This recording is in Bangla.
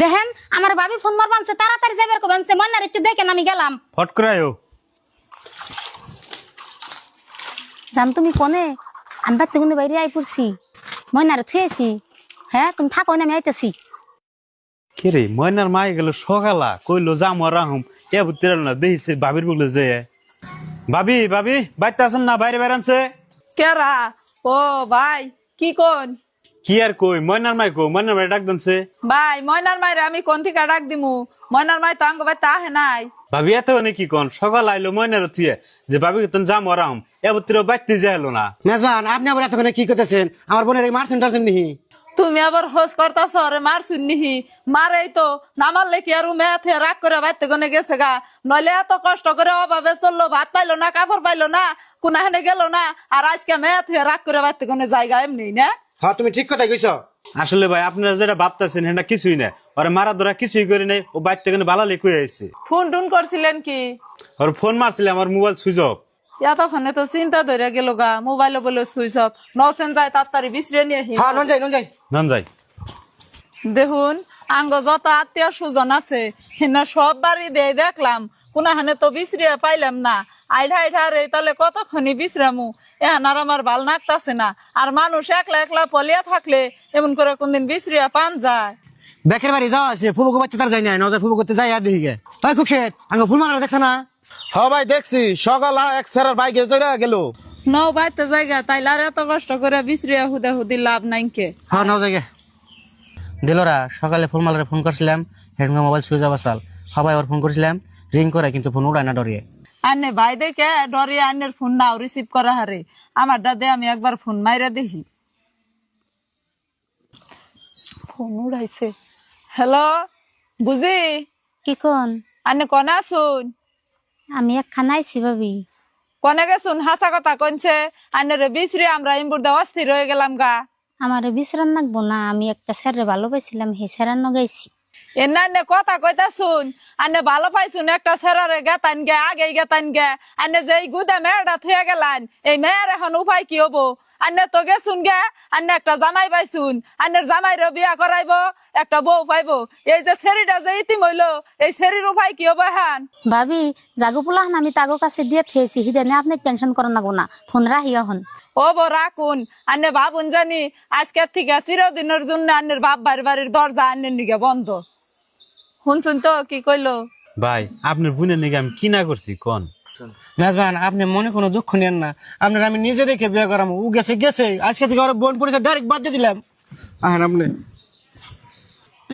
দেখেন আমার ভাবি ফোন মারবানছে, তাড়াতাড়ি যাবার কবানছে, ময়নার একটু দেখেন, আমি গেলাম। ফট করে আয়ো। জান তুমি কোনে? আমি বাড়তে কোনো বাইরে আই পড়ছি, ময়নার থুয়েছি। হ্যাঁ তুমি থাকো না, আমি আইতেছি। কে রে ময়নার মাই গেল সকালা কইলো যাম রাহুম এ বুত্তির না দেখিছে ভাবির বলে যে ভাবি ভাবি বাইতে আছেন না বাইরে বেরানছে কেরা? ও ভাই, কি কোন? কি আর কই ময়নার মাই কো ময়নার মাই ডাক দেনছে ভাই ময়নার মাইরে আমি কোন থেকে ডাক দিমু? ময়নার মাই তো আঙ্গ ভাই তাহে নাই। ভাবি এত কি কোন সকাল আইলো ময়নার থুয়ে যে ভাবি তুমি যাম রাহুম এ বুত্তির বাইতে যাইলো না। মেজবান আপনি আবার এতক্ষণে কি করতেছেন? আমার বোনের মারছেন টারছেন নিহি? তুমি আবার হোস করতাছ রে, মারছুন নিহি? মারেই তো নামারলে কি আর মেয়ে রাগ করে বাইতে গনে গেছে গা। নইলে এত কষ্ট করে অভাবে চললো, ভাত পাইলো না, কাপড় পাইলো না, কোনাহানে গেল না, আর আজকে মেয়ে রাগ করে বাইতে গনে জায়গা এমনি না। হ্যাঁ তুমি ঠিক কথাই কইছ। আসলে ভাই আপনারা যেটা ভাবতেছেন এটা কিছুই না, ওরা মারা ধরা কিছুই করি নাই, ও বাইতে গনে ভালো লিখে আইছে। ফোন টুন করছিলেন কি? ওর ফোন মারছিলে আমার মোবাইল সুইচ অফ। এতক্ষণে তো চিন্তা ধরে গেল গা, মোবাইল বলে সুইচ অফ। নসেন যায় তাড়াতাড়ি বিশ্রে নিয়ে আহি। হ্যাঁ নন যাই নন যাই। নন যাই। দেখুন আঙ্গ যত আত্মীয় সুজন আছে হেনা সব বাড়ি দিয়ে দেখলাম, কোনাহানে তো বিশ্রিয়া পাইলাম না। আইঢা আইঢা রে তাহলে কতক্ষণই বিশ্রামু, এখন আর আমার ভাল নাকতাছে না। আর মানুষ একলা একলা পলিয়া থাকলে এমন করে কোনদিন বিশ্রিয়া পান যায়? বেকের বাড়ি যাওয়া আছে, ফুবুকে বাচ্চা তার যাই নাই, নজর ফুবু করতে যাই আর দেখি গে। তাই খুব শেত আঙ্গ ফুল মারা দেখছ না? হ্যাঁ ভাই দেখছি, সকাল এক সেরার বাইকে চলে গেল। নও বাইতে জায়গা তাইলে আর এত কষ্ট করে বিশ্রিয়া হুদা হুদি লাভ নাই কে। হ্যাঁ নাও যাই গে। দিলরা সকালে ফুলমালারে ফোন করছিলাম, হেডফোন মোবাইল সুইচ অফ আসাল। সবাই আবার ফোন করছিলাম, রিং করে কিন্তু ফোন উড়ায় না ডরিয়ে। আনে ভাই দেখে ডরিয়ে আনের ফোন নাও রিসিভ করা হারে। আমার দাদে আমি একবার ফোন মাইরা দেখি। ফোন উড়াইছে। হ্যালো বুঝি, কি কোন? আনে কনে আসুন? আমি একখান আইছি ভাবি। কনে গেছুন? হাসা কথা কনছে আনে রে বিশ্রি আমরা ইমবুর অস্থির হয়ে গেলাম গা। আমার বিশ্রাম নাকবো না, আমি একটা স্যারে ভালো পাইছিলাম, হে স্যারান নগাইছি। এনে আনে কথা কইতা শুন, আনে ভালো পাইছুন একটা সেরারে গেতান গে, আগে গেতান গে। আনে যে এই গুদা মেয়েটা থুয়ে গেলান, এই মেয়ের এখন উপায় কি হবো? আনে তো গেছুন গে, আনে একটা জামাই পাইছুন, আনের জামাইরও বিয়া করাইবো, একটা বউ পাইবো। এই যে ছেড়িটা যে ইতিম হইলো, এই ছেড়ির উপায় কি হবো এখন? ভাবি জাগো পোলাহান আমি তাগো কাছে দিয়ে থুয়েছি, হিদানে আপনি টেনশন করেন না গো না, ফোন রাহি এখন। ও বো রাখুন, আনে ভাবুন জানি আজকের থেকে চিরদিনের জন্য আনের বাপ বাড়ির দরজা আনের নিগে বন্ধ। শুনছুন তো কি কইলো? ভাই আপনার বোনের নাকি আমি কি না করছি কোন? মেজবান আপনি মনে কোনো দুঃখ নেন না, আপনার আমি নিজে দেখে বিয়ে করাম। ও গেছে গেছে, আজকে থেকে ওর বোন পড়েছে ডাইরেক্ট বাদ দিয়ে দিলাম। আহেন আপনি।